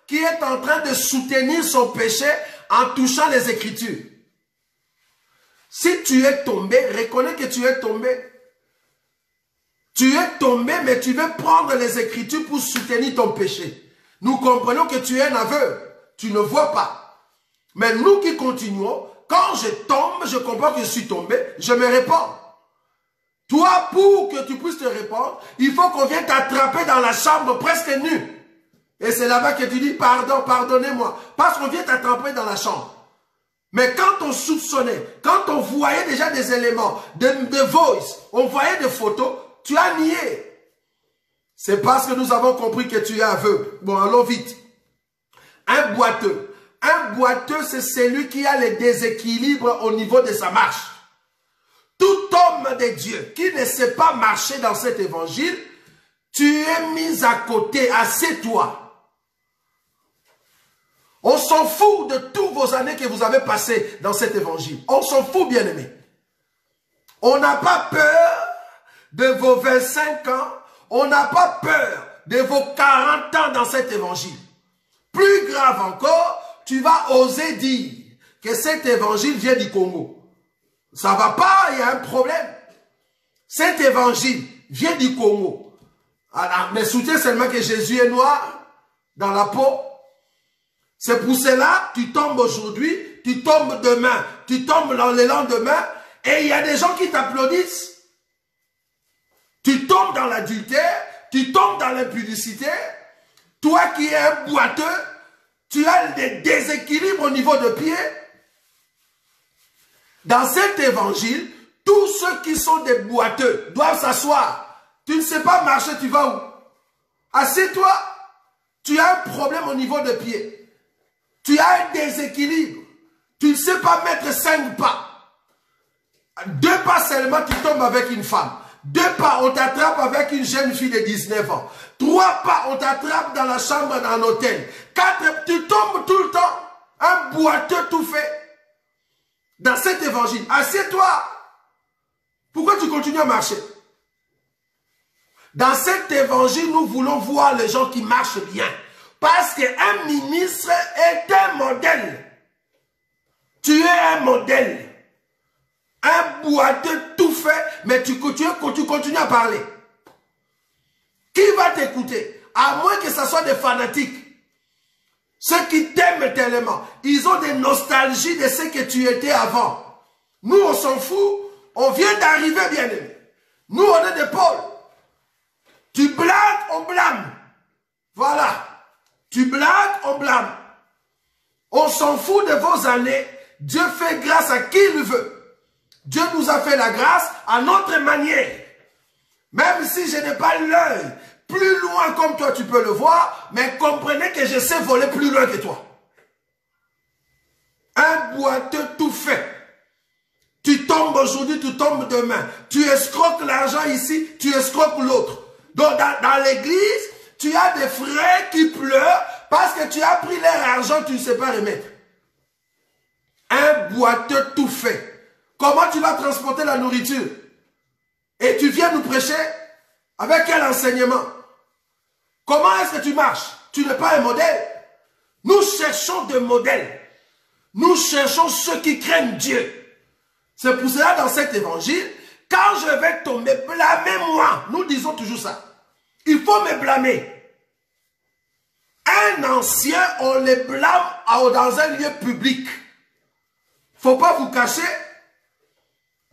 qui est en train de soutenir son péché en touchant les Écritures. Si tu es tombé, reconnais que tu es tombé. Tu es tombé, mais tu veux prendre les Écritures pour soutenir ton péché. Nous comprenons que tu es un aveugle. Tu ne vois pas. Mais nous qui continuons, quand je tombe, je comprends que je suis tombé, je me répands. Toi, pour que tu puisses te répandre, il faut qu'on vienne t'attraper dans la chambre presque nu. Et c'est là-bas que tu dis, pardon, pardonnez-moi. Parce qu'on vient t'attraper dans la chambre. Mais quand on soupçonnait, quand on voyait déjà des éléments, de voice, on voyait des photos, tu as nié. C'est parce que nous avons compris que tu es aveugle. Bon, allons vite. Un boiteux. Un boiteux, c'est celui qui a les déséquilibres au niveau de sa marche. Tout homme de Dieu qui ne sait pas marcher dans cet évangile, tu es mis à côté, assieds-toi. On s'en fout de toutes vos années que vous avez passées dans cet évangile. On s'en fout, bien-aimé. On n'a pas peur de vos 25 ans. On n'a pas peur de vos 40 ans dans cet évangile. Plus grave encore, tu vas oser dire que cet évangile vient du Congo. Ça va pas, il y a un problème. Cet évangile vient du Congo. Alors, mais soutiens seulement que Jésus est noir dans la peau. C'est pour cela tu tombes aujourd'hui, tu tombes demain, tu tombes dans le lendemain, et il y a des gens qui t'applaudissent. Tu tombes dans l'adultère, tu tombes dans l'impudicité. Toi qui es un boiteux, tu as des déséquilibres au niveau de pied. Dans cet évangile, tous ceux qui sont des boiteux doivent s'asseoir. Tu ne sais pas marcher, tu vas où? Assieds-toi. Tu as un problème au niveau de pied. Tu as un déséquilibre. Tu ne sais pas mettre 5 pas. 2 pas seulement, tu tombes avec une femme. 2 pas, on t'attrape avec une jeune fille de 19 ans. 3 pas, on t'attrape dans la chambre d'un hôtel. 4, tu tombes tout le temps. Un boiteux tout fait. Dans cet évangile, assieds-toi. Pourquoi tu continues à marcher? Dans cet évangile, nous voulons voir les gens qui marchent bien. Parce qu'un ministre est un modèle. Tu es un modèle. Un boiteux tout fait, mais tu continues à parler. Qui va t'écouter? À moins que ce soit des fanatiques. Ceux qui t'aiment tellement. Ils ont des nostalgies de ce que tu étais avant. Nous, on s'en fout. On vient d'arriver, bien-aimé. Nous, on est des pôles. Tu blagues, on blâme. Voilà. Tu blagues, on blâme. On s'en fout de vos années. Dieu fait grâce à qui il veut. Dieu nous a fait la grâce à notre manière. Même si je n'ai pas l'œil plus loin comme toi tu peux le voir, mais comprenez que je sais voler plus loin que toi. Un boiteux tout fait. Tu tombes aujourd'hui, tu tombes demain. Tu escroques l'argent ici, tu escroques l'autre. Donc dans l'église, tu as des frères qui pleurent parce que tu as pris leur argent, tu ne sais pas remettre. Un boiteux tout fait. Comment tu vas transporter la nourriture? Et tu viens nous prêcher? Avec quel enseignement? Comment est-ce que tu marches? Tu n'es pas un modèle. Nous cherchons des modèles. Nous cherchons ceux qui craignent Dieu. C'est pour cela dans cet évangile, quand je vais tomber, blâmez-moi. Nous disons toujours ça. Il faut me blâmer. Un ancien, on le blâme dans un lieu public. Il ne faut pas vous cacher.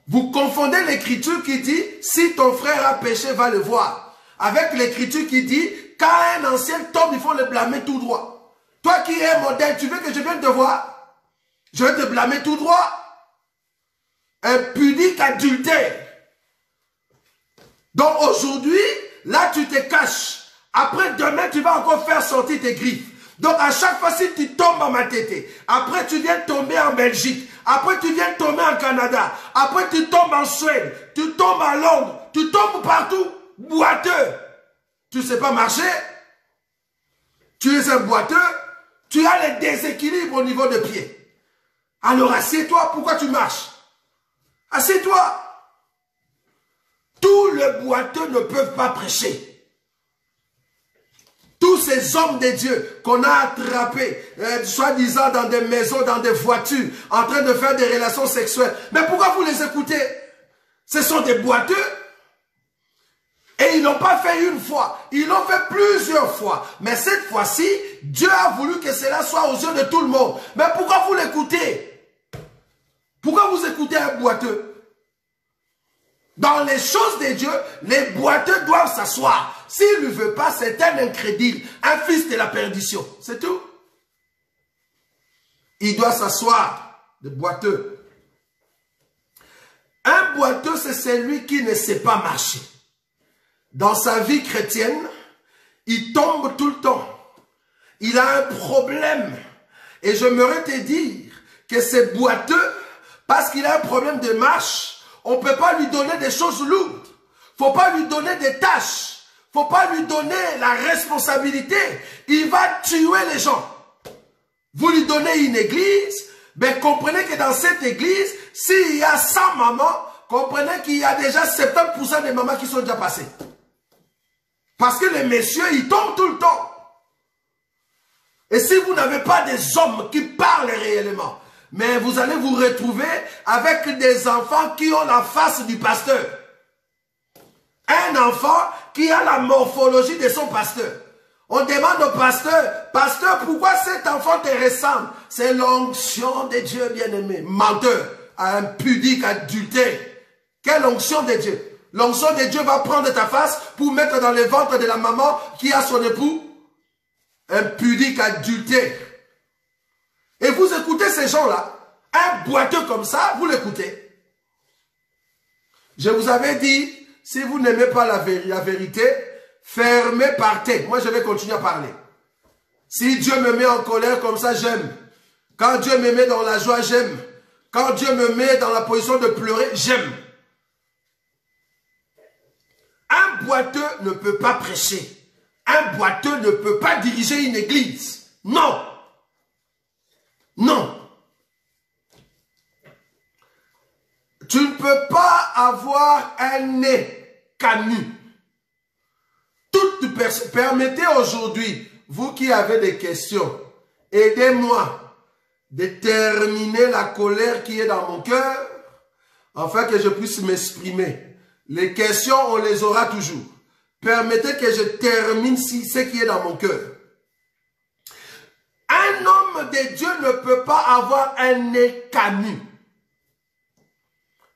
Vous confondez l'écriture qui dit, si ton frère a péché, va le voir. Avec l'écriture qui dit, quand un ancien tombe, il faut le blâmer tout droit. Toi qui es modèle, tu veux que je vienne te voir? Je vais te blâmer tout droit. Impudique, adultère. Donc aujourd'hui, là tu te caches. Après demain, tu vas encore faire sortir tes griffes. Donc à chaque fois, si tu tombes en Matete, après tu viens tomber en Belgique, après tu viens tomber en Canada, après tu tombes en Suède, tu tombes à Londres, tu tombes partout, boiteux. Tu ne sais pas marcher, tu es un boiteux, tu as les déséquilibres au niveau des pieds. Alors assieds-toi, pourquoi tu marches? Assieds-toi. Tous les boiteux ne peuvent pas prêcher. tous ces hommes de Dieu qu'on a attrapés, soi-disant dans des maisons, dans des voitures, en train de faire des relations sexuelles. Mais pourquoi vous les écoutez? Ce sont des boiteux. Et ils n'ont pas fait une fois, ils l'ont fait plusieurs fois. Mais cette fois-ci, Dieu a voulu que cela soit aux yeux de tout le monde. Mais pourquoi vous l'écoutez? Pourquoi vous écoutez un boiteux? Dans les choses de Dieu, les boiteux doivent s'asseoir. S'il ne veut pas, c'est un incrédule, un fils de la perdition. C'est tout. Il doit s'asseoir, le boiteux. Un boiteux, c'est celui qui ne sait pas marcher. Dans sa vie chrétienne, il tombe tout le temps. Il a un problème. Et j'aimerais te dire que c'est boiteux parce qu'il a un problème de marche. On ne peut pas lui donner des choses lourdes. Il ne faut pas lui donner des tâches. Il ne faut pas lui donner la responsabilité. Il va tuer les gens. Vous lui donnez une église, ben comprenez que dans cette église, s'il y a 100 mamans, comprenez qu'il y a déjà 70% des mamans qui sont déjà passées. Parce que les messieurs, ils tombent tout le temps. Et si vous n'avez pas des hommes qui parlent réellement, mais vous allez vous retrouver avec des enfants qui ont la face du pasteur. Un enfant qui a la morphologie de son pasteur. On demande au pasteur, pasteur, pourquoi cet enfant te ressemble? C'est l'onction de Dieu bien-aimé. Menteur, impudique, adultère. Quelle onction de Dieu? L'onction de Dieu va prendre ta face pour mettre dans le ventre de la maman qui a son époux. Impudique, adultère. Et vous écoutez ces gens-là, un boiteux comme ça, vous l'écoutez. Je vous avais dit, si vous n'aimez pas la vérité, fermez, partez. Moi, je vais continuer à parler. Si Dieu me met en colère comme ça, j'aime. Quand Dieu me met dans la joie, j'aime. Quand Dieu me met dans la position de pleurer, j'aime. Un boiteux ne peut pas prêcher. Un boiteux ne peut pas diriger une église. Non. Non. Tu ne peux pas avoir un nez canu. Permettez aujourd'hui, vous qui avez des questions, aidez-moi de terminer la colère qui est dans mon cœur, afin que je puisse m'exprimer. Les questions, on les aura toujours. Permettez que je termine ce qui est dans mon cœur. Un homme de Dieu ne peut pas avoir un nez canu.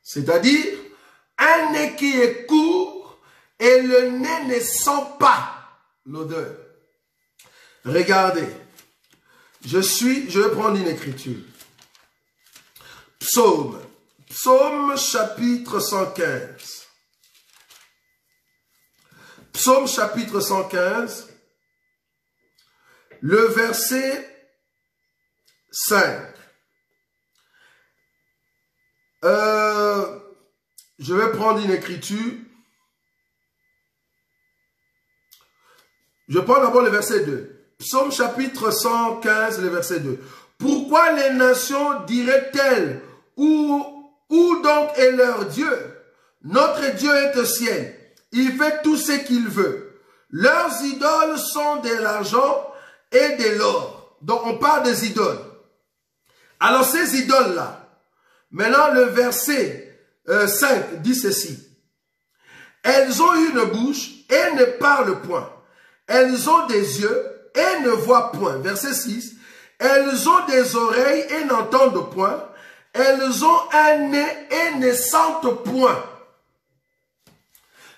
C'est-à-dire, un nez qui est court et le nez ne sent pas l'odeur. Regardez, je vais prendre une écriture. Psaume chapitre 115. Psaume chapitre 115, le verset 5. Je vais prendre une écriture. Je prends d'abord le verset 2. Psaume chapitre 115, le verset 2. Pourquoi les nations diraient-elles, où donc est leur Dieu? Notre Dieu est au ciel. Il fait tout ce qu'il veut. Leurs idoles sont de l'argent et de l'or. Donc on parle des idoles. Alors ces idoles-là, maintenant le verset 5 dit ceci. Elles ont une bouche et ne parlent point. Elles ont des yeux et ne voient point. Verset 6. Elles ont des oreilles et n'entendent point. Elles ont un nez et ne sentent point.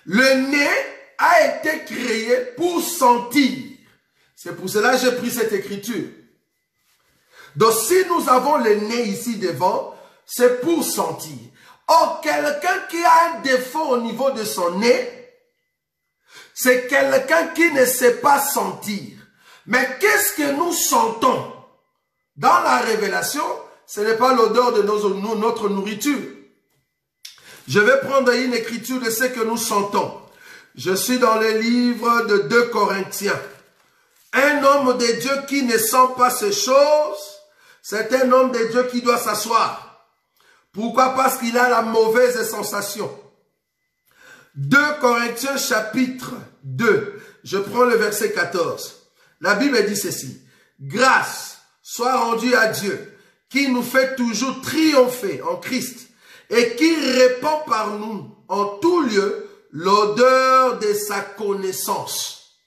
Le nez a été créé pour sentir. C'est pour cela que j'ai pris cette écriture. Donc si nous avons le nez ici devant, c'est pour sentir. Or, quelqu'un qui a un défaut au niveau de son nez, c'est quelqu'un qui ne sait pas sentir. Mais qu'est-ce que nous sentons? Dans la révélation, ce n'est pas l'odeur de notre nourriture. Je vais prendre une écriture de ce que nous sentons. Je suis dans le livre de 2 Corinthiens. Un homme de Dieu qui ne sent pas ces choses, c'est un homme de Dieu qui doit s'asseoir. Pourquoi? Parce qu'il a la mauvaise sensation. 2 Corinthiens chapitre 2. Je prends le verset 14. La Bible dit ceci. Grâce soit rendue à Dieu, qui nous fait toujours triompher en Christ et qui répand par nous en tout lieu l'odeur de sa connaissance.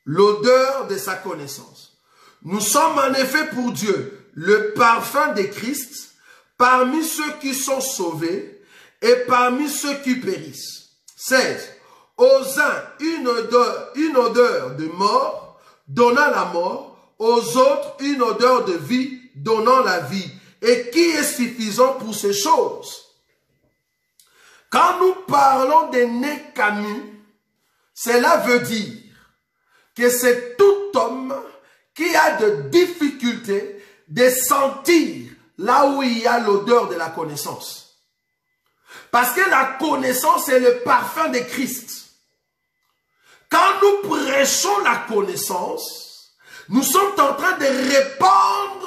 L'odeur de sa connaissance. Nous sommes en effet pour Dieu le parfum de Christ parmi ceux qui sont sauvés et parmi ceux qui périssent. 16. Aux uns une odeur de mort, donnant la mort, aux autres une odeur de vie, donnant la vie. Et qui est suffisant pour ces choses? Quand nous parlons des nez camus, cela veut dire que c'est tout homme qui a de difficultés de sentir là où il y a l'odeur de la connaissance. Parce que la connaissance est le parfum de Christ. Quand nous prêchons la connaissance, nous sommes en train de répandre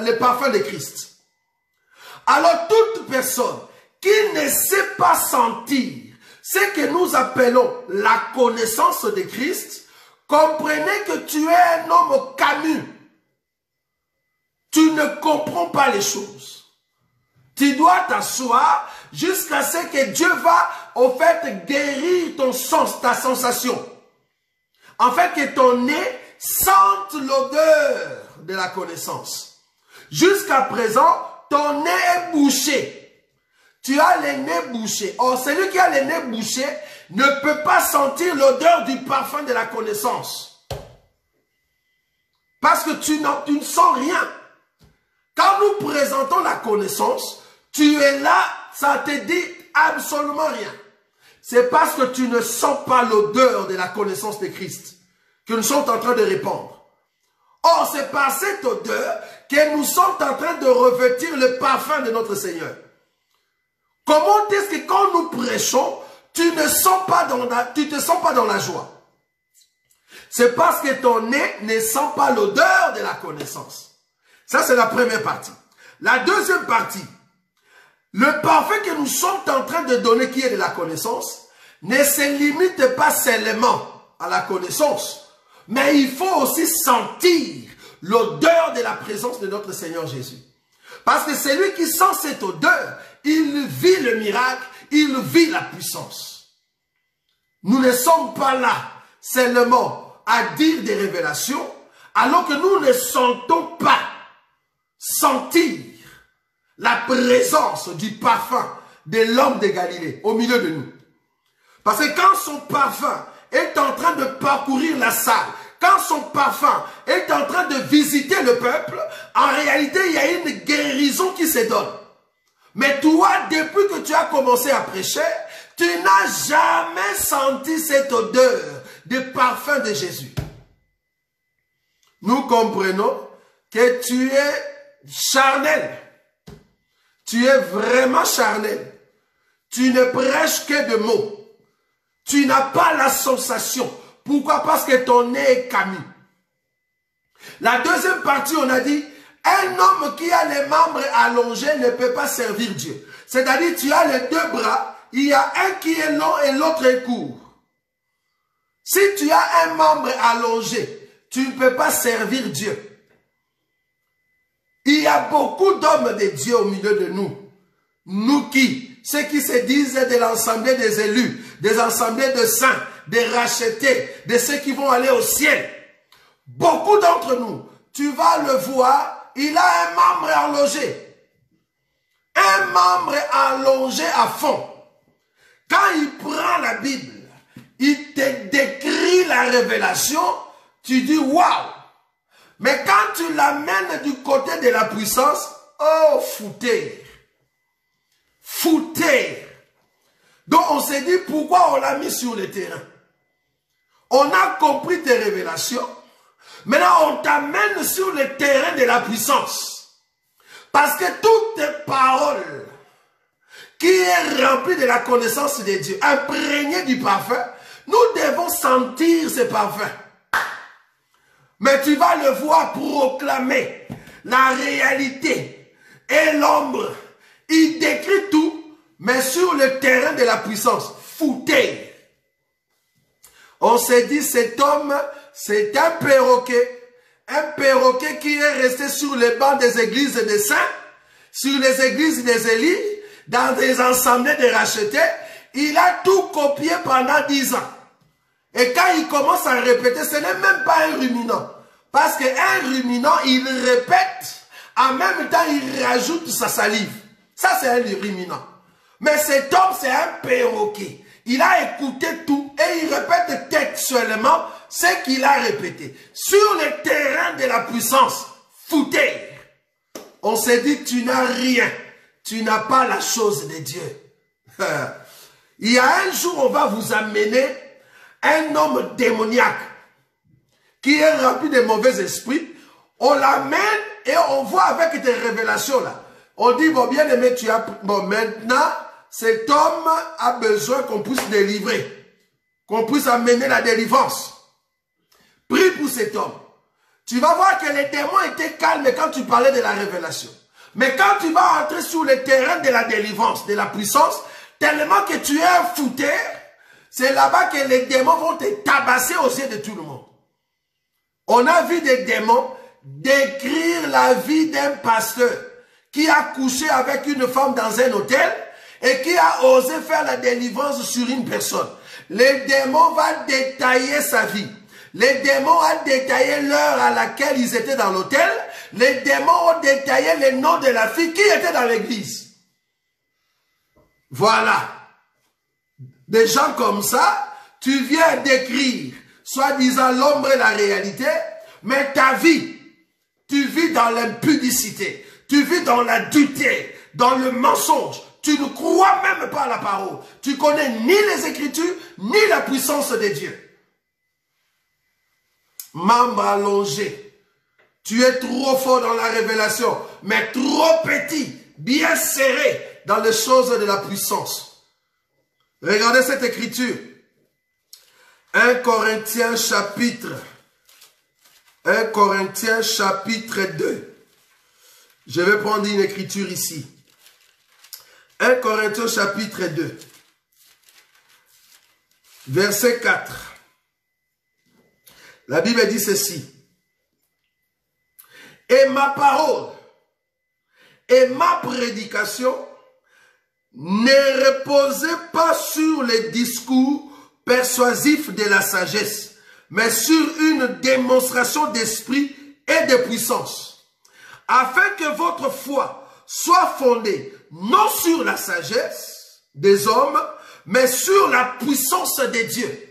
le parfum de Christ. Alors toute personne qui ne sait pas sentir ce que nous appelons la connaissance de Christ, comprenez que tu es un homme camus. Tu ne comprends pas les choses. Tu dois t'asseoir jusqu'à ce que Dieu va, au fait, guérir ton sens, ta sensation. En fait, que ton nez sente l'odeur de la connaissance. Jusqu'à présent, ton nez est bouché. Tu as le nez bouché. Or, celui qui a le nez bouché ne peut pas sentir l'odeur du parfum de la connaissance. Parce que tu ne sens rien. Quand nous présentons la connaissance, tu es là, ça te dit absolument rien. C'est parce que tu ne sens pas l'odeur de la connaissance de Christ que nous sommes en train de répandre. Or, c'est par cette odeur que nous sommes en train de revêtir le parfum de notre Seigneur. Comment est-ce que quand nous prêchons, tu ne te sens pas dans la joie? C'est parce que ton nez ne sent pas l'odeur de la connaissance. Ça, c'est la première partie. La deuxième partie, le parfum que nous sommes en train de donner, qui est de la connaissance, ne se limite pas seulement à la connaissance, mais il faut aussi sentir l'odeur de la présence de notre Seigneur Jésus. Parce que celui qui sent cette odeur, il vit le miracle, il vit la puissance. Nous ne sommes pas là seulement à dire des révélations, alors que nous ne sentons pas sentir la présence du parfum de l'homme de Galilée au milieu de nous. Parce que quand son parfum est en train de parcourir la salle, quand son parfum est en train de visiter le peuple, en réalité, il y a une guérison qui se donne. Mais toi, depuis que tu as commencé à prêcher, tu n'as jamais senti cette odeur de parfum de Jésus. Nous comprenons que tu es charnel. Tu es vraiment charnel. Tu ne prêches que de mots. Tu n'as pas la sensation. Pourquoi? Parce que ton nez est camus. La deuxième partie, on a dit, un homme qui a les membres allongés ne peut pas servir Dieu. C'est-à-dire, tu as les deux bras, il y a un qui est long et l'autre est court. Si tu as un membre allongé, tu ne peux pas servir Dieu. Il y a beaucoup d'hommes de Dieu au milieu de nous. Nous qui? Ceux qui se disent de l'assemblée des élus, des assemblées de saints, des rachetés, de ceux qui vont aller au ciel. Beaucoup d'entre nous, tu vas le voir, il a un membre allongé. Un membre allongé à fond. Quand il prend la Bible, il te décrit la révélation, tu dis waouh. Mais quand tu l'amènes du côté de la puissance, oh foutez. Foutez. Donc on s'est dit pourquoi on l'a mis sur le terrain. On a compris tes révélations. Maintenant on t'amène sur le terrain de la puissance. Parce que toutes tes paroles qui est remplie de la connaissance de Dieu, imprégnées du parfum, nous devons sentir ce parfum. Mais tu vas le voir proclamer la réalité et l'ombre. Il décrit tout, mais sur le terrain de la puissance. Foutez. On s'est dit, cet homme, c'est un perroquet qui est resté sur les bancs des églises des saints, sur les églises des élites, dans des assemblées de rachetés. Il a tout copié pendant 10 ans. Et quand il commence à répéter, ce n'est même pas un ruminant. Parce qu'un ruminant, il répète, en même temps, il rajoute sa salive. Ça, c'est un ruminant. Mais cet homme, c'est un perroquet. Il a écouté tout et il répète textuellement ce qu'il a répété. Sur le terrain de la puissance, foutez. On s'est dit, tu n'as rien. Tu n'as pas la chose de Dieu. Il y a un jour, on va vous amener un homme démoniaque qui est rempli de mauvais esprits. On l'amène et on voit avec des révélations là. On dit, bon, bien aimé, tu as... Bon, maintenant, cet homme a besoin qu'on puisse délivrer. Qu'on puisse amener la délivrance. Prie pour cet homme. Tu vas voir que les démons étaient calmes quand tu parlais de la révélation. Mais quand tu vas entrer sur le terrain de la délivrance, de la puissance, tellement que tu es un fouteur, c'est là-bas que les démons vont te tabasser aux yeux de tout le monde. On a vu des démons décrire la vie d'un pasteur qui a couché avec une femme dans un hôtel et qui a osé faire la délivrance sur une personne. Les démons vont détailler sa vie. Les démons ont détaillé l'heure à laquelle ils étaient dans l'hôtel. Les démons ont détaillé le nom de la fille qui était dans l'église. Voilà. Des gens comme ça, tu viens décrire, soi-disant l'ombre et la réalité, mais ta vie, tu vis dans l'impudicité, tu vis dans la dureté, dans le mensonge. Tu ne crois même pas à la parole. Tu connais ni les Écritures, ni la puissance de Dieu. Membre allongé. Tu es trop fort dans la révélation, mais trop petit, bien serré dans les choses de la puissance. Regardez cette écriture. 1 Corinthiens chapitre 2. Je vais prendre une écriture ici. 1 Corinthiens chapitre 2. Verset 4. La Bible dit ceci. Et ma parole et ma prédication ne reposaient pas sur les discours persuasifs de la sagesse, mais sur une démonstration d'esprit et de puissance, afin que votre foi soit fondée non sur la sagesse des hommes, mais sur la puissance de Dieu.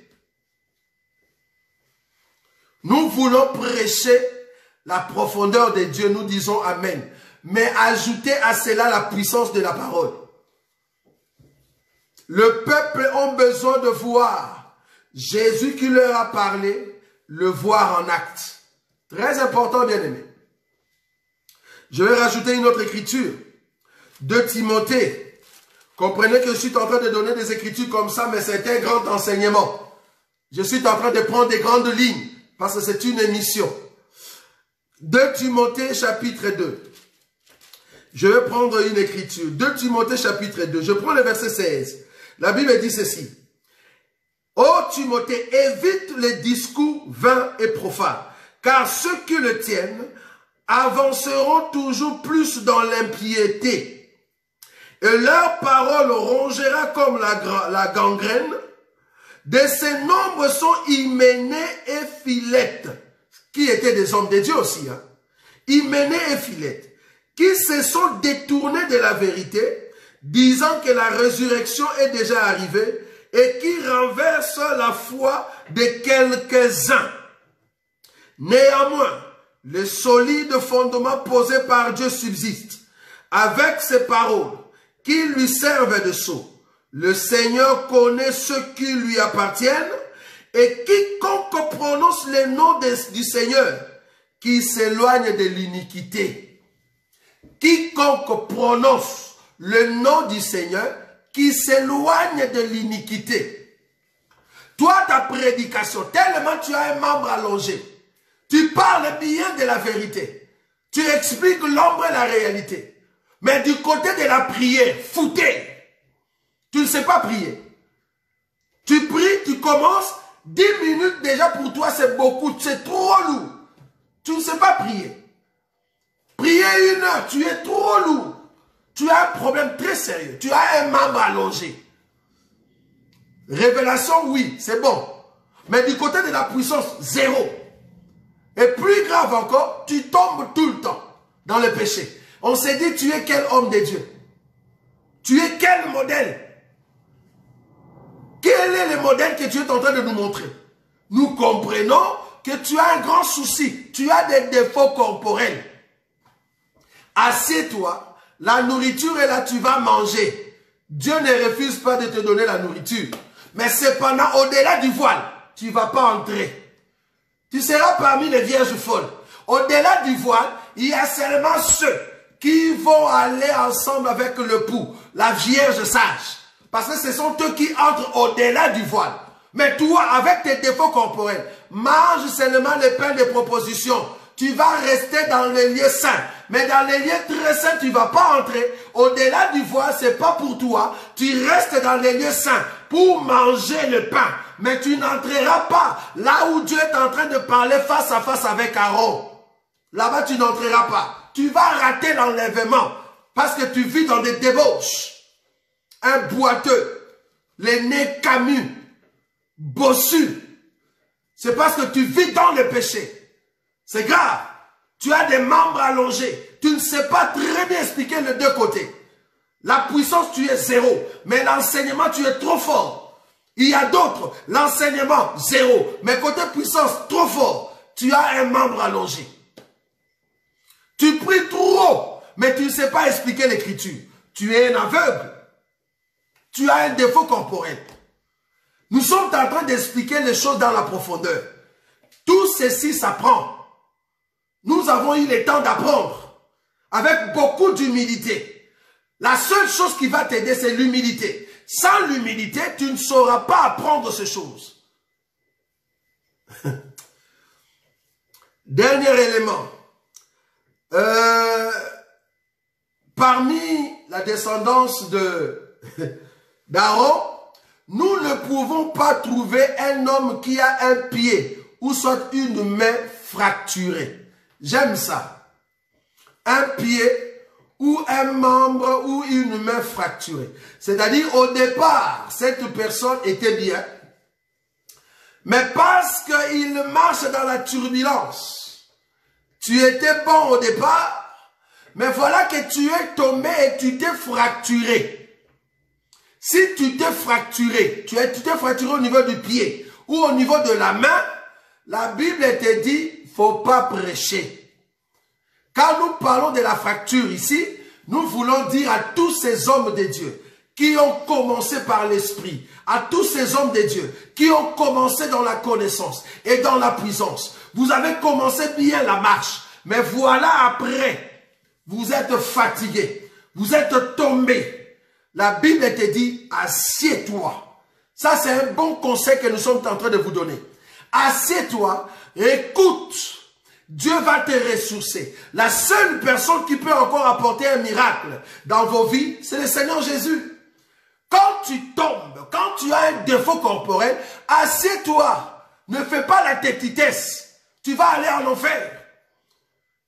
Nous voulons prêcher la profondeur de Dieu, nous disons Amen. Mais ajouter à cela la puissance de la parole. Le peuple a besoin de voir Jésus qui leur a parlé, le voir en acte. Très important, bien aimé. Je vais rajouter une autre écriture. 2 Timothée. Comprenez que je suis en train de donner des écritures comme ça, mais c'est un grand enseignement. Je suis en train de prendre des grandes lignes, parce que c'est une émission. 2 Timothée chapitre 2. Je vais prendre une écriture. 2 Timothée chapitre 2. Je prends le verset 16. La Bible dit ceci. Ô Timothée, évite les discours vains et profanes, car ceux qui le tiennent avanceront toujours plus dans l'impiété. Et leur parole rongera comme la gangrène. De ces nombres sont Hyménée et Philette, qui étaient des hommes de Dieu aussi. Hyménée et Philette, qui se sont détournés de la vérité, disant que la résurrection est déjà arrivée, et qui renversent la foi de quelques-uns. Néanmoins, le solide fondement posé par Dieu subsiste, avec ses paroles qui lui servent de sceau. Le Seigneur connaît ceux qui lui appartiennent, et quiconque prononce le nom du Seigneur, qui s'éloigne de l'iniquité. Quiconque prononce le nom du Seigneur, qui s'éloigne de l'iniquité. Toi, ta prédication, tellement tu as un membre allongé, tu parles bien de la vérité. Tu expliques l'ombre et la réalité. Mais du côté de la prière, fouté. Tu ne sais pas prier. Tu pries, tu commences, 10 minutes déjà pour toi, c'est beaucoup, c'est trop lourd. Tu ne sais pas prier. Prier 1 heure, tu es trop lourd. Tu as un problème très sérieux. Tu as un membre allongé. Révélation, oui, c'est bon. Mais du côté de la puissance, 0. Et plus grave encore, tu tombes tout le temps dans le péché. On s'est dit, tu es quel homme de Dieu? Tu es quel modèle? Quel est le modèle que tu es en train de nous montrer? Nous comprenons que tu as un grand souci. Tu as des défauts corporels. Assieds-toi. La nourriture est là, tu vas manger. Dieu ne refuse pas de te donner la nourriture. Mais cependant, au-delà du voile, tu ne vas pas entrer. Tu seras parmi les vierges folles. Au-delà du voile, il y a seulement ceux qui vont aller ensemble avec le pou, la vierge sage. Parce que ce sont eux qui entrent au-delà du voile. Mais toi, avec tes défauts corporels, mange seulement le pain de proposition. Tu vas rester dans les lieux saints. Mais dans les lieux très saints, tu ne vas pas entrer. Au-delà du voile, ce n'est pas pour toi. Tu restes dans les lieux saints pour manger le pain. Mais tu n'entreras pas là où Dieu est en train de parler face à face avec Aaron. Là-bas, tu n'entreras pas. Tu vas rater l'enlèvement parce que tu vis dans des débauches. Un boiteux, les nez camus, bossu. C'est parce que tu vis dans le péché. C'est grave. Tu as des membres allongés. Tu ne sais pas très bien expliquer les deux côtés. La puissance, tu es 0. Mais l'enseignement, tu es trop fort. Il y a d'autres. L'enseignement, 0. Mais côté puissance, trop fort. Tu as un membre allongé. Tu pries trop. Mais tu ne sais pas expliquer l'écriture. Tu es un aveugle. Tu as un défaut corporel. Nous sommes en train d'expliquer les choses dans la profondeur. Tout ceci s'apprend. Nous avons eu le temps d'apprendre avec beaucoup d'humilité. La seule chose qui va t'aider, c'est l'humilité. Sans l'humilité, tu ne sauras pas apprendre ces choses. Dernier élément. Parmi la descendance d'Aaron, nous ne pouvons pas trouver un homme qui a un pied ou soit une main fracturée. J'aime ça. Un pied ou un membre ou une main fracturée. C'est-à-dire, au départ, cette personne était bien. Mais parce qu'il marche dans la turbulence, tu étais bon au départ, mais voilà que tu es tombé et tu t'es fracturé. Si tu t'es fracturé, tu t'es fracturé au niveau du pied ou au niveau de la main, la Bible te dit, il ne faut pas prêcher. Quand nous parlons de la fracture ici, nous voulons dire à tous ces hommes de Dieu qui ont commencé par l'esprit, à tous ces hommes de Dieu qui ont commencé dans la connaissance et dans la puissance. Vous avez commencé bien la marche, mais voilà après, vous êtes fatigué, vous êtes tombé. La Bible te dit, assieds-toi. Ça, c'est un bon conseil que nous sommes en train de vous donner. Assieds-toi, écoute. Dieu va te ressourcer. La seule personne qui peut encore apporter un miracle dans vos vies, c'est le Seigneur Jésus. Quand tu tombes, quand tu as un défaut corporel, assieds-toi. Ne fais pas la tétitesse. Tu vas aller en enfer.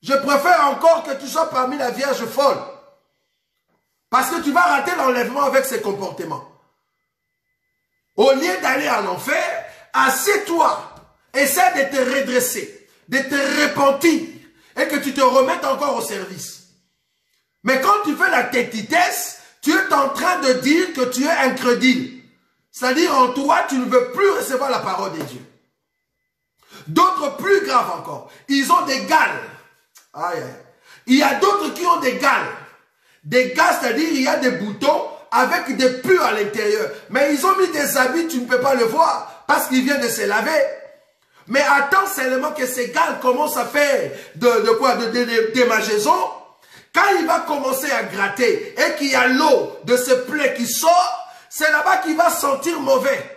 Je préfère encore que tu sois parmi la Vierge folle. Parce que tu vas rater l'enlèvement avec ces comportements. Au lieu d'aller en enfer, assieds-toi. Essaie de te redresser, de te repentir et que tu te remettes encore au service. Mais quand tu fais la tétitesse, tu es en train de dire que tu es incrédule. C'est-à-dire en toi, tu ne veux plus recevoir la parole de Dieu. D'autres plus graves encore, ils ont des gales. Aïe, aïe. Il y a d'autres qui ont des gales. Des gales, c'est-à-dire il y a des boutons avec des pus à l'intérieur. Mais ils ont mis des habits, tu ne peux pas le voir parce qu'ils viennent de se laver. Mais attends seulement que ces gales commencent à faire de démangeaison. Quand il va commencer à gratter et qu'il y a l'eau de ce plaie qui sort, c'est là-bas qu'il va sentir mauvais.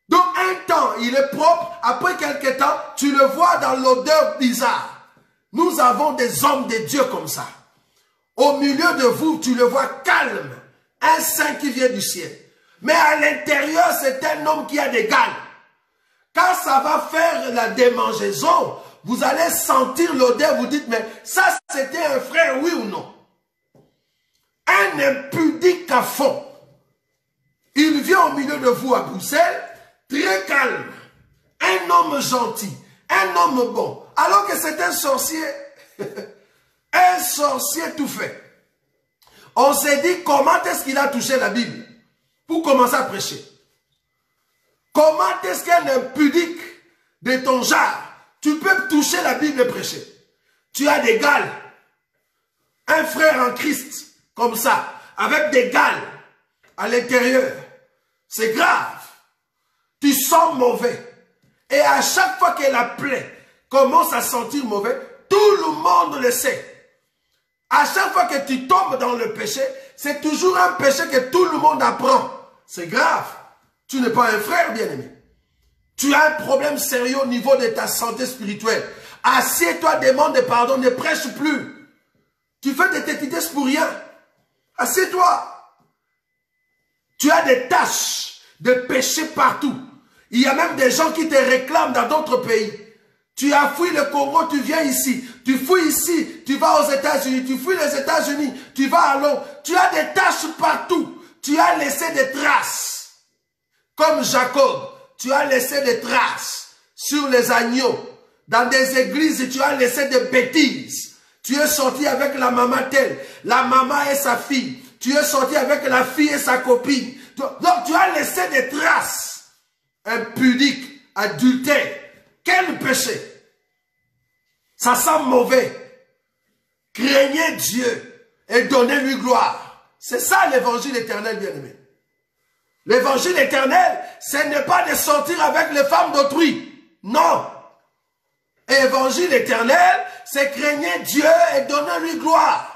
Donc un temps, il est propre. Après quelques temps, tu le vois dans l'odeur bizarre. Nous avons des hommes de Dieu comme ça. Au milieu de vous, tu le vois calme. Un saint qui vient du ciel. Mais à l'intérieur, c'est un homme qui a des gales. quand ça va faire la démangeaison, vous allez sentir l'odeur, vous dites, mais ça c'était un frère, oui ou non? Un impudique à fond. Il vient au milieu de vous à Bruxelles, très calme, un homme gentil, un homme bon, alors que c'est un sorcier, un sorcier tout fait. On s'est dit, comment est-ce qu'il a touché la Bible pour commencer à prêcher? Comment est-ce qu'un impudique de ton genre, tu peux toucher la Bible et prêcher? Tu as des gales, un frère en Christ, comme ça, avec des gales à l'intérieur. C'est grave. Tu sens mauvais. Et à chaque fois que la plaie commence à sentir mauvais, tout le monde le sait. À chaque fois que tu tombes dans le péché, c'est toujours un péché que tout le monde apprend. C'est grave. Tu n'es pas un frère bien-aimé. Tu as un problème sérieux au niveau de ta santé spirituelle. Assieds-toi, demande pardon, ne prêche plus. Tu fais des tétités pour rien. Assieds-toi. Tu as des tâches de péché partout. Il y a même des gens qui te réclament dans d'autres pays. Tu as fui le Congo, tu viens ici. Tu fuis ici, tu vas aux États-Unis. Tu fuis les États-Unis, tu vas à Londres. Tu as des tâches partout. Tu as laissé des traces. Comme Jacob, tu as laissé des traces sur les agneaux. Dans des églises, tu as laissé des bêtises. Tu es sorti avec la maman telle, la maman et sa fille. Tu es sorti avec la fille et sa copine. Donc tu as laissé des traces. Impudique, adultère. Quel péché. Ça sent mauvais. Craignez Dieu et donnez-lui gloire. C'est ça l'évangile éternel, bien-aimé. L'évangile éternel, ce n'est pas de sortir avec les femmes d'autrui. Non. Évangile éternel, c'est craigner Dieu et donner-lui gloire.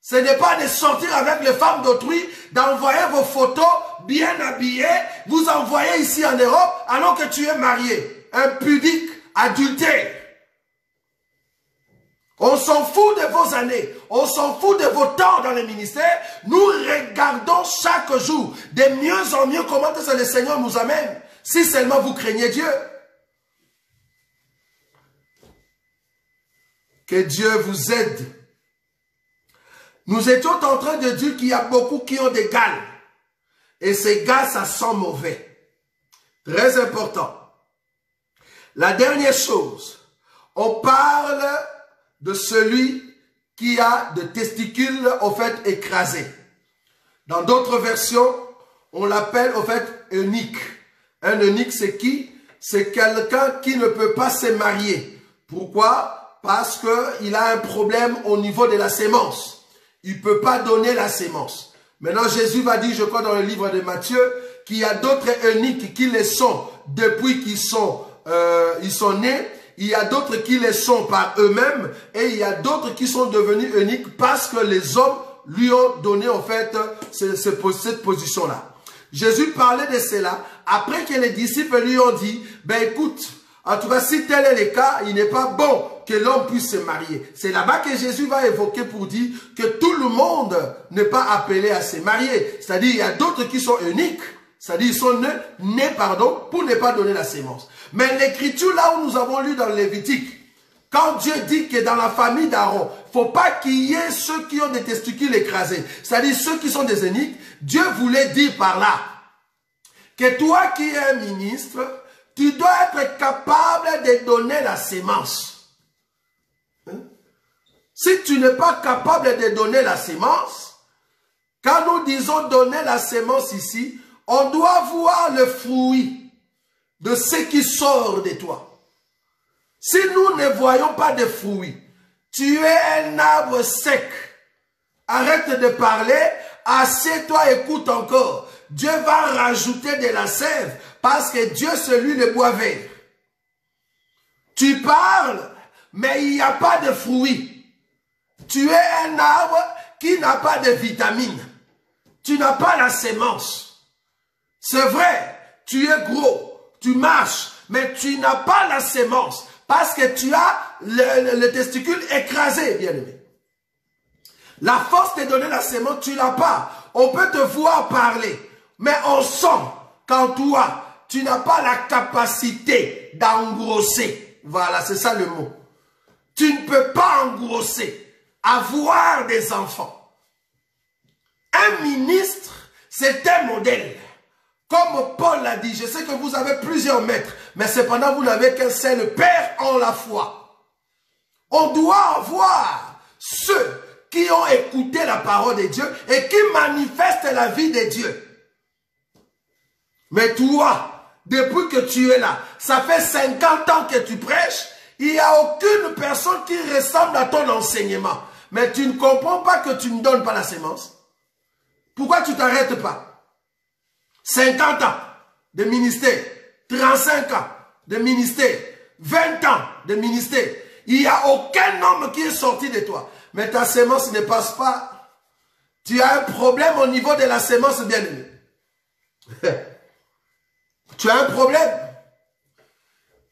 Ce n'est pas de sortir avec les femmes d'autrui, d'envoyer vos photos bien habillées, vous envoyer ici en Europe alors que tu es marié. Impudique, adultère. On s'en fout de vos années, on s'en fout de vos temps dans le ministère. Nous regardons chaque jour de mieux en mieux comment est-ce que le Seigneur nous amène. Si seulement vous craignez Dieu. Que Dieu vous aide. Nous étions en train de dire qu'il y a beaucoup qui ont des gales. Et ces gales, ça sent mauvais. Très important. La dernière chose, on parle de celui qui a des testicules, au fait, écrasés. Dans d'autres versions, on l'appelle, au fait, eunuque. Un eunuque, c'est qui? C'est quelqu'un qui ne peut pas se marier. Pourquoi? Parce qu'il a un problème au niveau de la sémence. Il ne peut pas donner la sémence. Maintenant, Jésus va dire, je crois dans le livre de Matthieu, qu'il y a d'autres eunuques qui le sont depuis qu'ils sont nés. Il y a d'autres qui le sont par eux-mêmes. Et il y a d'autres qui sont devenus eunuques parce que les hommes lui ont donné en fait cette position-là. Jésus parlait de cela après que les disciples lui ont dit, ben écoute, en tout cas, si tel est le cas, il n'est pas bon que l'homme puisse se marier. C'est là-bas que Jésus va évoquer pour dire que tout le monde n'est pas appelé à se marier. C'est-à-dire, il y a d'autres qui sont uniques. C'est-à-dire, ils sont nés, pour ne pas donner la sémence. Mais l'écriture, là où nous avons lu dans le Lévitique, quand Dieu dit que dans la famille d'Aaron, il ne faut pas qu'il y ait ceux qui ont des testicules écrasés, c'est-à-dire ceux qui sont des eunuques, Dieu voulait dire par là que toi qui es un ministre, tu dois être capable de donner la sémence. Si tu n'es pas capable de donner la sémence, quand nous disons donner la sémence ici, on doit voir le fruit de ce qui sort de toi. Si nous ne voyons pas de fruits, tu es un arbre sec. Arrête de parler, assieds-toi, écoute encore. Dieu va rajouter de la sève parce que Dieu, c'est lui le bois vert. Tu parles, mais il n'y a pas de fruits. Tu es un arbre qui n'a pas de vitamines. Tu n'as pas la sémence. C'est vrai, tu es gros, tu marches, mais tu n'as pas la sémence parce que tu as le testicule écrasé, bien-aimé. La force de donner la sémence, tu ne l'as pas. On peut te voir parler, mais on sent qu'en toi, tu n'as pas la capacité d'engrosser. Voilà, c'est ça le mot. Tu ne peux pas engrosser, avoir des enfants. Un ministre, c'est un modèle. Comme Paul l'a dit, je sais que vous avez plusieurs maîtres, mais cependant vous n'avez qu'un seul Père en la foi. On doit avoir ceux qui ont écouté la parole de Dieu et qui manifestent la vie de Dieu. Mais toi, depuis que tu es là, ça fait 50 ans que tu prêches, il n'y a aucune personne qui ressemble à ton enseignement. Mais tu ne comprends pas que tu ne donnes pas la sémence. Pourquoi tu ne t'arrêtes pas? 50 ans de ministère, 35 ans de ministère, 20 ans de ministère. Il n'y a aucun homme qui est sorti de toi. Mais ta sémence ne passe pas. Tu as un problème au niveau de la sémence, bien-aimé. Tu as un problème.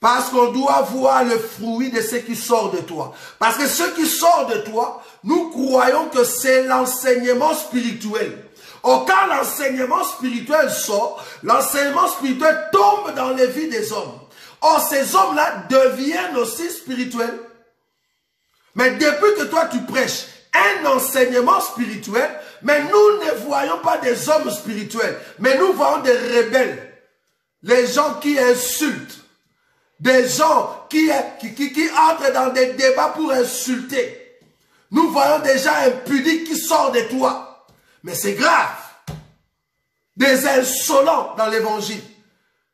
Parce qu'on doit voir le fruit de ce qui sort de toi. Parce que ce qui sort de toi, nous croyons que c'est l'enseignement spirituel. Or, quand l'enseignement spirituel sort, l'enseignement spirituel tombe dans les vies des hommes. Or, ces hommes-là deviennent aussi spirituels. Mais depuis que toi tu prêches un enseignement spirituel, mais nous ne voyons pas des hommes spirituels, mais nous voyons des rebelles. Les gens qui insultent, des gens qui entrent dans des débats pour insulter. Nous voyons déjà un pudique qui sort de toi. Mais c'est grave. Des insolents dans l'évangile.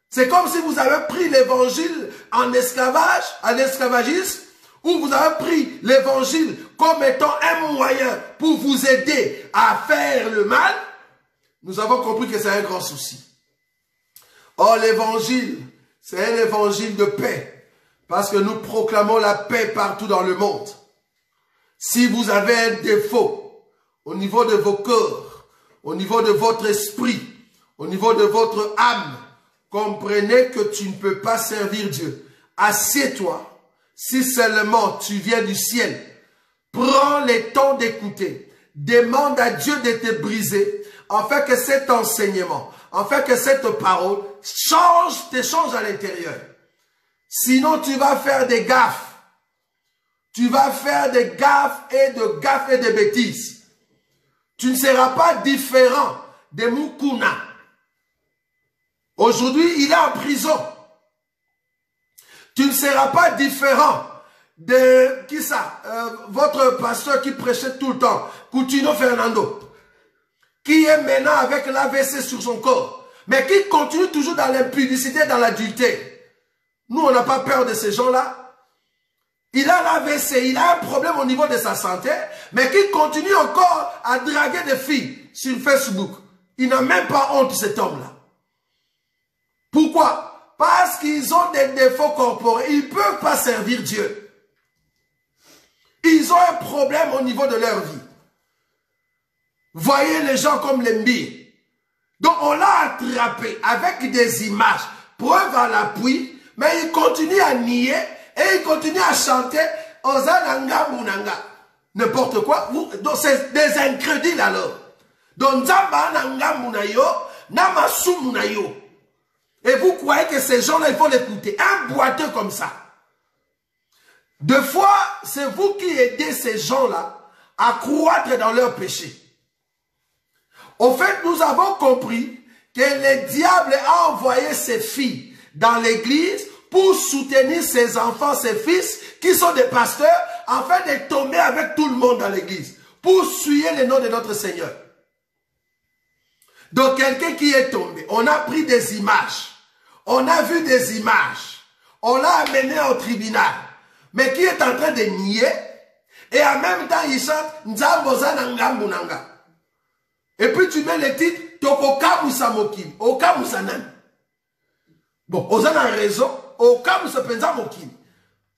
C'est comme si vous avez pris l'évangile en esclavage, en esclavagisme, ou vous avez pris l'évangile comme étant un moyen pour vous aider à faire le mal. Nous avons compris que c'est un grand souci. Or, l'évangile, c'est un évangile de paix. Parce que nous proclamons la paix partout dans le monde. Si vous avez un défaut au niveau de vos cœurs, au niveau de votre esprit, au niveau de votre âme, comprenez que tu ne peux pas servir Dieu. Assieds-toi. Si seulement tu viens du ciel, prends le temps d'écouter. Demande à Dieu de te briser, afin que cet enseignement, afin que cette parole te change à l'intérieur. Sinon, tu vas faire des gaffes. Tu vas faire des gaffes et de bêtises. Tu ne seras pas différent de Mukuna. Aujourd'hui, il est en prison. Tu ne seras pas différent de, qui ça, votre pasteur qui prêchait tout le temps, Coutinho Fernando, qui est maintenant avec l'AVC sur son corps, mais qui continue toujours dans l'impudicité, dans l'adultère. Nous, on n'a pas peur de ces gens-là. Il a l'AVC, il a un problème au niveau de sa santé, mais qui continue encore à draguer des filles sur Facebook. Il n'a même pas honte, cet homme-là. Pourquoi? Parce qu'ils ont des défauts corporels. Ils ne peuvent pas servir Dieu. Ils ont un problème au niveau de leur vie. Voyez les gens comme les mbires. Donc on l'a attrapé avec des images, preuve à l'appui, mais il continue à nier et il continue à chanter Ozananga Munanga. N'importe quoi. Donc c'est des incrédules alors. Donc Nzamba Nanga Munayo, Namasu Munayo. Et vous croyez que ces gens-là, il faut l'écouter. Un boiteux comme ça. Deux fois, c'est vous qui aidez ces gens-là à croître dans leur péché. Au fait, nous avons compris que le diable a envoyé ses filles dans l'église pour soutenir ses enfants, ses fils, qui sont des pasteurs, afin de tomber avec tout le monde dans l'église, pour suyer le nom de notre Seigneur. Donc, quelqu'un qui est tombé, on a pris des images. On a vu des images. On l'a amené au tribunal. Mais qui est en train de nier. Et en même temps, il chante Nzamboza Nanga Munanga. Et puis tu mets le titre Tokoka Moussa Mokini. Oka Moussa Nan. Bon, on a raison. Oka Moussa Penza Mokini.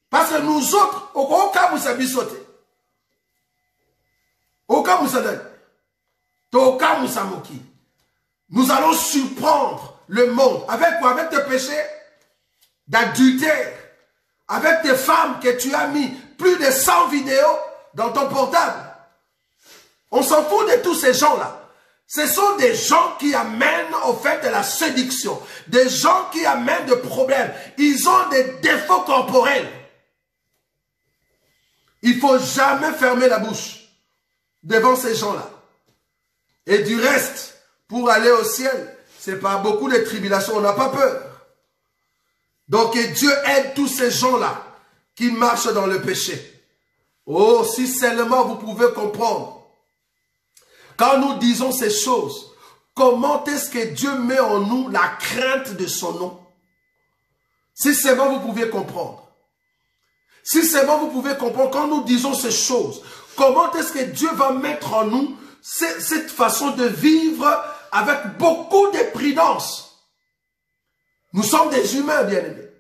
Parce que nous autres, Oka Moussa Bisote. Oka Moussa Nan. Toka Moussa Mokini. Nous allons surprendre le monde. Avec quoi? Avec tes péchés d'adultère. Avec tes femmes que tu as mis plus de 100 vidéos dans ton portable. On s'en fout de tous ces gens-là. Ce sont des gens qui amènent au fait de la séduction. Des gens qui amènent des problèmes. Ils ont des défauts corporels. Il ne faut jamais fermer la bouche devant ces gens-là. Et du reste, pour aller au ciel, c'est pas beaucoup de tribulations, on n'a pas peur. Donc et Dieu aide tous ces gens-là qui marchent dans le péché. Oh, si seulement vous pouvez comprendre. Quand nous disons ces choses, comment est-ce que Dieu met en nous la crainte de son nom? Si seulement vous pouvez comprendre. Si seulement vous pouvez comprendre, quand nous disons ces choses, comment est-ce que Dieu va mettre en nous cette façon de vivre avec beaucoup de prudence? Nous sommes des humains, bien-aimés.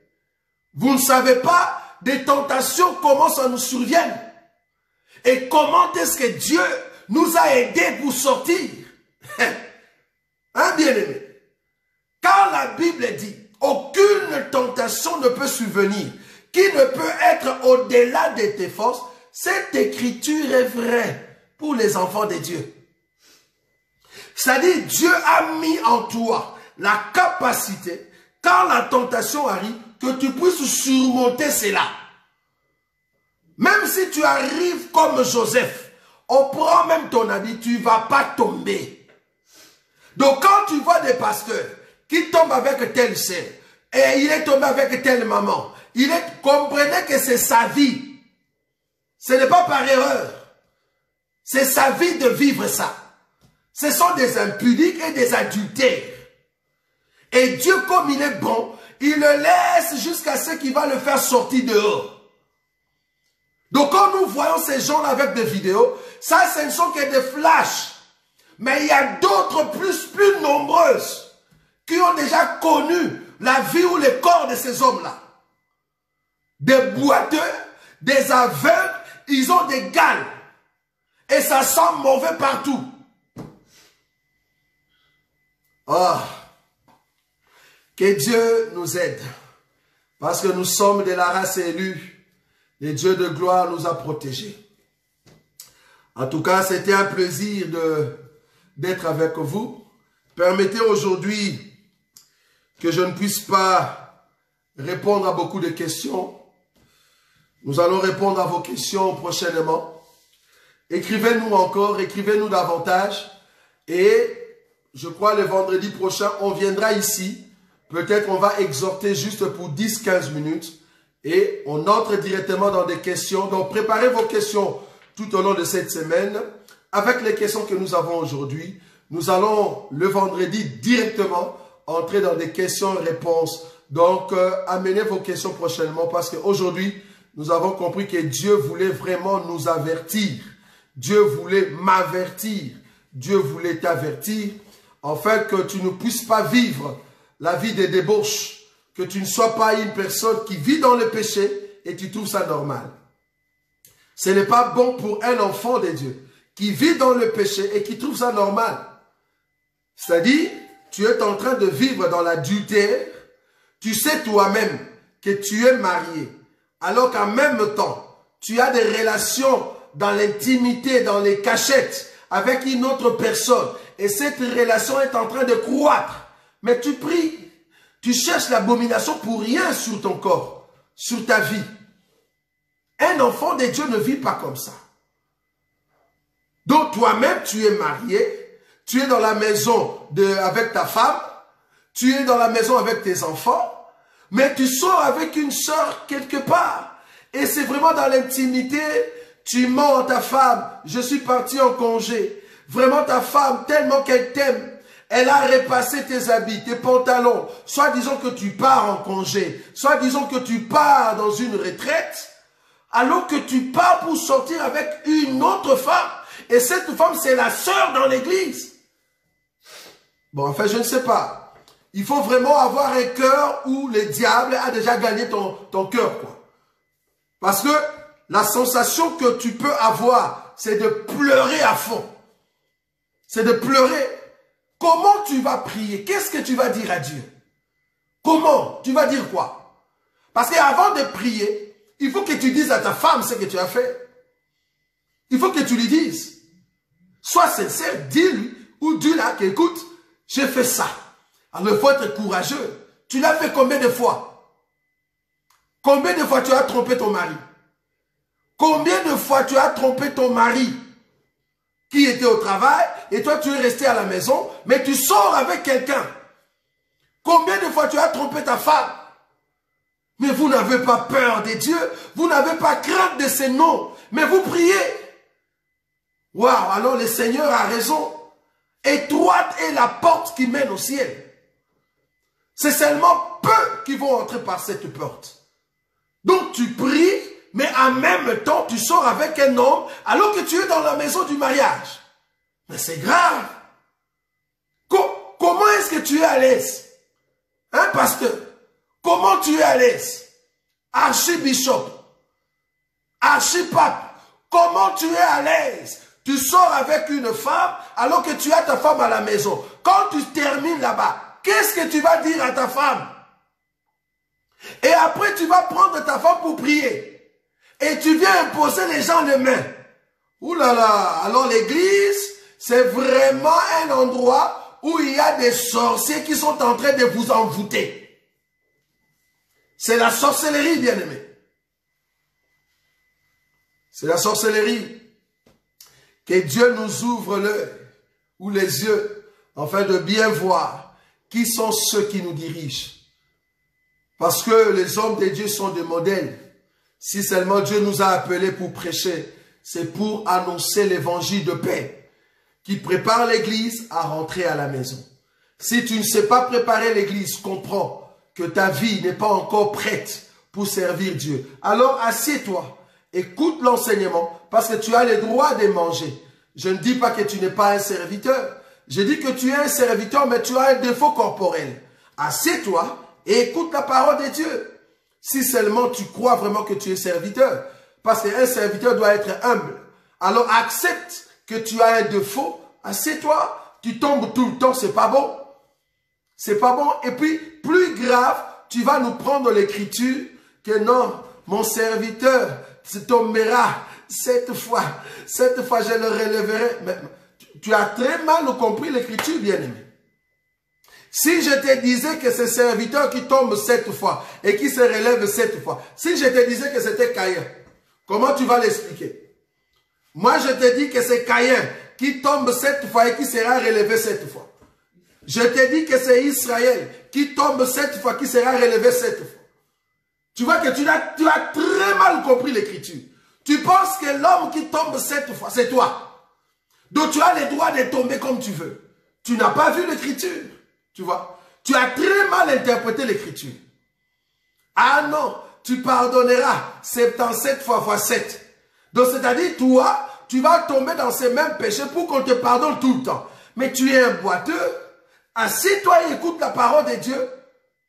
Vous ne savez pas des tentations, comment ça nous survient. Et comment est-ce que Dieu nous a aidés pour sortir. Hein, bien-aimé? Quand la Bible dit, aucune tentation ne peut survenir, qui ne peut être au-delà de tes forces, cette écriture est vraie pour les enfants de Dieu. C'est-à-dire, Dieu a mis en toi la capacité, quand la tentation arrive, que tu puisses surmonter cela. Même si tu arrives comme Joseph, on prend même ton habit, tu ne vas pas tomber. Donc quand tu vois des pasteurs qui tombent avec telle sœur, et il est tombé avec telle maman, comprenez que c'est sa vie. Ce n'est pas par erreur. C'est sa vie de vivre ça. Ce sont des impudiques et des adultères. Et Dieu, comme il est bon, il le laisse jusqu'à ce qu'il va le faire sortir dehors. Donc quand nous voyons ces gens-là avec des vidéos, ça ce ne sont que des flashs. Mais il y a d'autres plus nombreuses qui ont déjà connu la vie ou le corps de ces hommes-là. Des boiteux, des aveugles, ils ont des gales. Et ça sent mauvais partout. Oh, que Dieu nous aide. Parce que nous sommes de la race élue. Et Dieu de gloire nous a protégés. En tout cas, c'était un plaisir d'être avec vous. Permettez aujourd'hui que je ne puisse pas répondre à beaucoup de questions. Nous allons répondre à vos questions prochainement. Écrivez-nous encore, écrivez-nous davantage. Et je crois le vendredi prochain, on viendra ici. Peut-être on va exhorter juste pour 10-15 minutes. Et on entre directement dans des questions. Donc préparez vos questions tout au long de cette semaine. Avec les questions que nous avons aujourd'hui, nous allons le vendredi directement entrer dans des questions-réponses. Donc amenez vos questions prochainement parce qu'aujourd'hui, nous avons compris que Dieu voulait vraiment nous avertir. Dieu voulait m'avertir. Dieu voulait t'avertir. Afin que tu ne puisses pas vivre la vie des débauches. Que tu ne sois pas une personne qui vit dans le péché et tu trouves ça normal. Ce n'est pas bon pour un enfant de Dieu qui vit dans le péché et qui trouve ça normal. C'est-à-dire, tu es en train de vivre dans l'adultère. Tu sais toi-même que tu es marié. Alors qu'en même temps, tu as des relations dans l'intimité, dans les cachettes avec une autre personne. Et cette relation est en train de croître. Mais tu pries. Tu cherches l'abomination pour rien sur ton corps, sur ta vie. Un enfant de Dieu ne vit pas comme ça. Donc toi-même, tu es marié, tu es dans la maison avec ta femme, tu es dans la maison avec tes enfants, mais tu sors avec une soeur quelque part. Et c'est vraiment dans l'intimité, tu mens à ta femme, je suis parti en congé. Vraiment ta femme, tellement qu'elle t'aime, elle a repassé tes habits, tes pantalons. Soit disons que tu pars en congé. Soit disons que tu pars dans une retraite. Alors que tu pars pour sortir avec une autre femme. Et cette femme, c'est la sœur dans l'église. Bon, enfin, je ne sais pas. Il faut vraiment avoir un cœur où le diable a déjà gagné ton cœur, quoi. Parce que la sensation que tu peux avoir, c'est de pleurer à fond. C'est de pleurer. Comment tu vas prier? Qu'est-ce que tu vas dire à Dieu? Comment? Tu vas dire quoi? Parce qu'avant de prier, il faut que tu dises à ta femme ce que tu as fait. Il faut que tu lui dises. Sois sincère, dis-lui ou Dieu là, qui écoute, j'ai fait ça. Alors il faut être courageux. Tu l'as fait combien de fois? Combien de fois tu as trompé ton mari? Combien de fois tu as trompé ton mari qui était au travail et toi tu es resté à la maison, mais tu sors avec quelqu'un? Combien de fois tu as trompé ta femme? Mais vous n'avez pas peur de Dieu, vous n'avez pas crainte de ses noms, mais vous priez. Waouh, alors le Seigneur a raison. Étroite est la porte qui mène au ciel. C'est seulement peu qui vont entrer par cette porte. Donc tu pries, mais en même temps tu sors avec un homme alors que tu es dans la maison du mariage. Mais c'est grave. Comment est-ce que tu es à l'aise? Hein, pasteur? Comment tu es à l'aise? Archibishop, archipape, comment tu es à l'aise? Tu sors avec une femme alors que tu as ta femme à la maison. Quand tu termines là-bas, qu'est-ce que tu vas dire à ta femme? Et après, tu vas prendre ta femme pour prier. Et tu viens imposer les gens les mains. Ouh là là, alors l'église, c'est vraiment un endroit où il y a des sorciers qui sont en train de vous envoûter. C'est la sorcellerie, bien-aimé. C'est la sorcellerie. Que Dieu nous ouvre l'œil ou les yeux, afin de bien voir qui sont ceux qui nous dirigent. Parce que les hommes de Dieu sont des modèles. Si seulement Dieu nous a appelés pour prêcher, c'est pour annoncer l'évangile de paix, qui prépare l'église à rentrer à la maison. Si tu ne sais pas préparer l'église, comprends que ta vie n'est pas encore prête pour servir Dieu. Alors assieds-toi, écoute l'enseignement, parce que tu as le droit de manger. Je ne dis pas que tu n'es pas un serviteur. Je dis que tu es un serviteur, mais tu as un défaut corporel. Assieds-toi et écoute la parole de Dieu. Si seulement tu crois vraiment que tu es serviteur. Parce qu'un serviteur doit être humble. Alors accepte que tu as un défaut. Assieds-toi. Tu tombes tout le temps, c'est pas bon. C'est pas bon. Et puis, plus grave, tu vas nous prendre l'écriture que non, mon serviteur se tombera. Cette fois, je le relèverai. Mais tu as très mal compris l'écriture, bien-aimé. Si je te disais que c'est serviteur qui tombe 7 fois et qui se relève 7 fois, si je te disais que c'était Caïn, comment tu vas l'expliquer? Moi, je te dis que c'est Caïn qui tombe 7 fois et qui sera relevé 7 fois. Je te dis que c'est Israël qui tombe 7 fois, qui sera relevé 7 fois. Tu vois que tu as très mal compris l'écriture. Tu penses que l'homme qui tombe 7 fois, c'est toi. Donc tu as le droit de tomber comme tu veux. Tu n'as pas vu l'écriture. Tu vois, tu as très mal interprété l'écriture. Ah non, tu pardonneras 77 fois 7. Donc c'est-à-dire, toi, tu vas tomber dans ces mêmes péchés pour qu'on te pardonne tout le temps. Mais tu es un boiteux. Assieds-toi et écoute la parole de Dieu.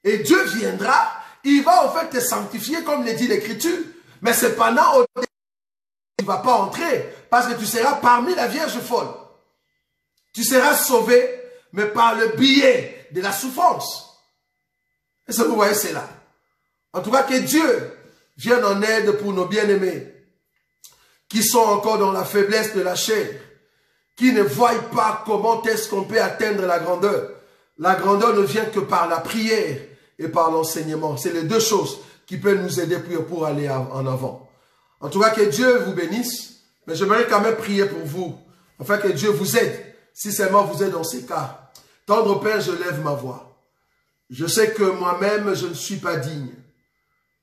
Et Dieu viendra, il va en fait te sanctifier comme le dit l'écriture. Mais cependant, tu ne vas pas entrer parce que tu seras parmi la Vierge folle. Tu seras sauvé, mais par le biais de la souffrance. Et ça, vous voyez, c'est là. En tout cas, que Dieu vienne en aide pour nos bien-aimés qui sont encore dans la faiblesse de la chair, qui ne voient pas comment est-ce qu'on peut atteindre la grandeur. La grandeur ne vient que par la prière et par l'enseignement. C'est les deux choses qui peuvent nous aider pour aller en avant. En tout cas, que Dieu vous bénisse, mais j'aimerais quand même prier pour vous, afin que Dieu vous aide, si seulement vous êtes dans ces cas. Tendre Père, je lève ma voix. Je sais que moi-même, je ne suis pas digne.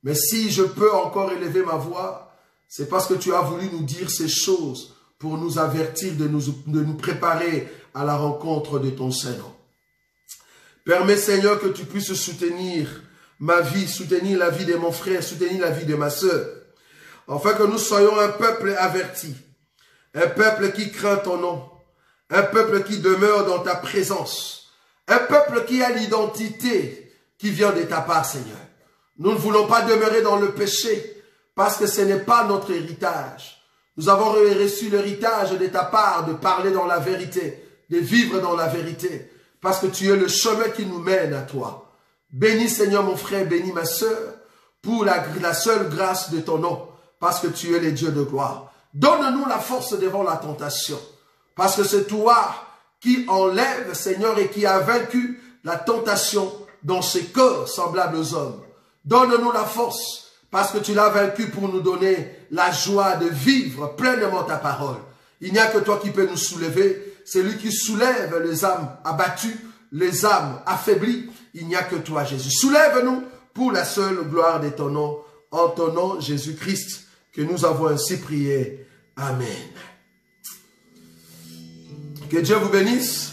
Mais si je peux encore élever ma voix, c'est parce que tu as voulu nous dire ces choses pour nous avertir de nous préparer à la rencontre de ton Saint-Nom. Permets, Seigneur, que tu puisses soutenir ma vie, soutenir la vie de mon frère, soutenir la vie de ma sœur, afin que nous soyons un peuple averti, un peuple qui craint ton nom, un peuple qui demeure dans ta présence, un peuple qui a l'identité qui vient de ta part, Seigneur. Nous ne voulons pas demeurer dans le péché parce que ce n'est pas notre héritage. Nous avons reçu l'héritage de ta part de parler dans la vérité, de vivre dans la vérité, parce que tu es le chemin qui nous mène à toi. Bénis, Seigneur, mon frère, bénis ma sœur, pour la seule grâce de ton nom, parce que tu es le Dieu de gloire. Donne-nous la force devant la tentation, parce que c'est toi qui enlève, Seigneur, et qui a vaincu la tentation dans ces cœurs semblables aux hommes. Donne-nous la force, parce que tu l'as vaincu pour nous donner la joie de vivre pleinement ta parole. Il n'y a que toi qui peux nous soulever. C'est lui qui soulève les âmes abattues, les âmes affaiblies. Il n'y a que toi, Jésus. Soulève-nous pour la seule gloire de ton nom. En ton nom, Jésus-Christ, que nous avons ainsi prié. Amen. Que Dieu vous bénisse.